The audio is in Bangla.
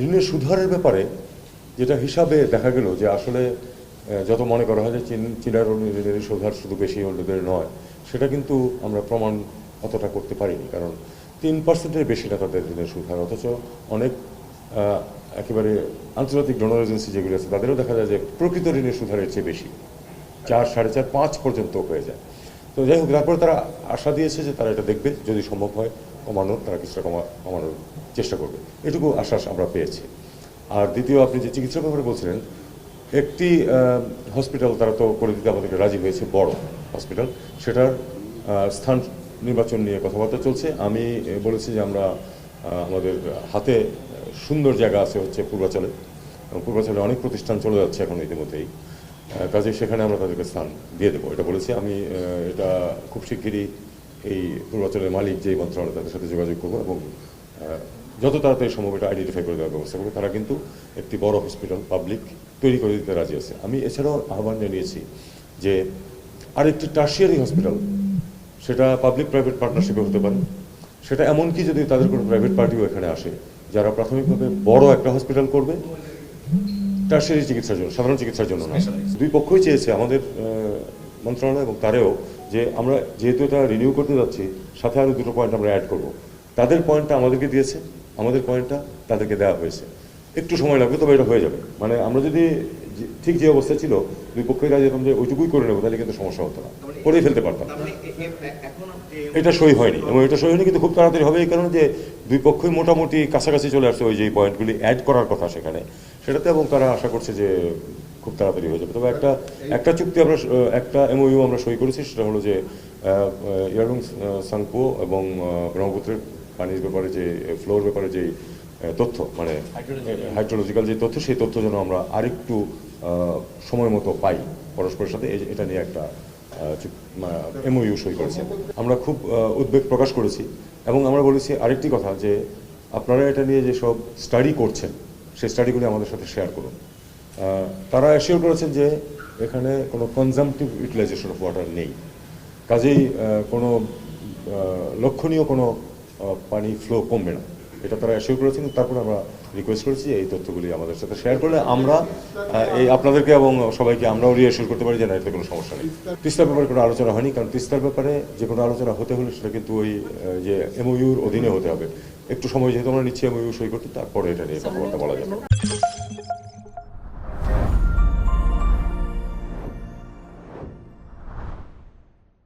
ঋণের সুধারের ব্যাপারে যেটা হিসাবে দেখা গেল যে আসলে যত মনে করা হয় যে চীনার ঋণের সুধার শুধু বেশি অন্যদের নয়, সেটা কিন্তু আমরা প্রমাণ অতটা করতে পারিনি। কারণ 3%-এর বেশি না তাদের ঋণের সুধার, অথচ অনেক একেবারে আন্তর্জাতিক ডোনার এজেন্সি যেগুলো আছে তাদেরও দেখা যায় যে প্রকৃত ঋণের সুধারের চেয়ে বেশি, 4, 4.5, 5 পর্যন্ত হয়ে যায়। তো যাই হোক, তারপরে তারা আশা দিয়েছে যে তারা এটা দেখবে, যদি সম্ভব হয় কমানোর, তারা কিছুটা কমানোর চেষ্টা করবে, এটুকু আশ্বাস আমরা পেয়েছি। আর দ্বিতীয়, আপনি যে চিকিৎসার ব্যাপারে বলছিলেন, একটি হসপিটাল তারা তো করে দিতে আমাদেরকে রাজি হয়েছে, বড় হসপিটাল, সেটার স্থান নির্বাচন নিয়ে কথাবার্তা চলছে। আমি বলেছি যে আমরা আমাদের হাতে সুন্দর জায়গা আছে হচ্ছে পূর্বাচলে, এবং পূর্বাচলে অনেক প্রতিষ্ঠান চলে যাচ্ছে এখন ইতিমধ্যেই, কাজে সেখানে আমরা তাদেরকে স্থান দিয়ে দেবো, এটা বলেছি আমি। এটা খুব শিগগিরই এই পূর্বাচলের মালিক যেই মন্ত্রণালয়, তাদের সাথে যোগাযোগ করবো এবং যত তাড়াতাড়ি সম্ভব এটা আইডেন্টিফাই করে দেওয়ার ব্যবস্থা করবো। তারা কিন্তু একটি বড় হসপিটাল পাবলিক তৈরি করে দিতে রাজি আছে। আমি এছাড়াও আহ্বান জানিয়েছি যে আরেকটি টার্সিয়ারি হসপিটাল, সেটা পাবলিক প্রাইভেট পার্টনারশিপে হতে পারে, সেটা এমনকি যদি তাদের কোনো প্রাইভেট পার্টিও এখানে আসে, যারা প্রাথমিকভাবে বড় একটা হসপিটাল করবে টার্সিয়ারি চিকিৎসার জন্য, সাধারণ চিকিৎসার জন্য না। দুই পক্ষই চেয়েছে, আমাদের মন্ত্রণালয় এবং তারেও, যে আমরা যেহেতু এটা রিনিউ করতে যাচ্ছি, সাথে আরও দুটো পয়েন্ট আমরা অ্যাড করব। তাদের পয়েন্টটা আমাদেরকে দিয়েছে, আমাদের পয়েন্টটা তাদেরকে দেওয়া হয়েছে। একটু সময় লাগবে, তবে এটা হয়ে যাবে। মানে আমরা যদি ঠিক যে অবস্থা ছিল, দুই পক্ষই রাজি যেতাম যে ওইটুকুই করে নেবো, তাহলে কিন্তু সমস্যা হতো না, করেই ফেলতে পারতাম। এটা সই হয়নি, এবং এটা সই হয়নি, কিন্তু খুব তাড়াতাড়ি হবে, এই কারণে যে দুই পক্ষই মোটামুটি কাছাকাছি চলে আসছে ওই যে পয়েন্টগুলি অ্যাড করার কথা সেখানে, সেটাতে, এবং তারা আশা করছে যে খুব তাড়াতাড়ি হয়ে যাবে। তবে একটা চুক্তি আমরা, একটা এমওইউ আমরা সই করেছি, সেটা হলো যে ইয়ারলুং সাংপো এবং ব্রহ্মপুত্রের পানির ব্যাপারে যে ফ্লোর ব্যাপারে যে তথ্য, মানে হাইড্রোলজিক্যাল যে তথ্য, সেই তথ্য যেন আমরা আরেকটু সময় মতো পাই পরস্পরের সাথে, এটা নিয়ে একটা এমওইউ সই করেছি। আমরা খুব উদ্বেগ প্রকাশ করেছি, এবং আমরা বলেছি আরেকটি কথা, যে আপনারা এটা নিয়ে যেসব স্টাডি করছেন, সেই স্টাডিগুলি আমাদের সাথে শেয়ার করুন। তারা অ্যাসিওর করেছেন যে এখানে কোনো কনজাম্পটিভ ইউটিলাইজেশন অফ ওয়াটার নেই, কাজেই কোনো লক্ষণীয় কোনো পানি ফ্লো কমবে না, এটা তারা অ্যাসিওর করেছেন। তারপরে আমরা রিকোয়েস্ট করেছি এই তথ্যগুলি আমাদের সাথে শেয়ার করলে আমরা এই আপনাদেরকে এবং সবাইকে আমরাও রিঅ্যাসিওর করতে পারি যে না, এতে কোনো সমস্যা নেই। তিস্তার ব্যাপারে কোনো আলোচনা হয়নি, কারণ তিস্তার ব্যাপারে যে কোনো আলোচনা হতে হলে সেটা কিন্তু ওই যে এমওইউর অধীনে হতে হবে। একটু সময় যেহেতু আমরা নিচ্ছি এমওইউ সই করতে, তারপরে এটা নিয়ে কথাবার্তা বলা যাবে।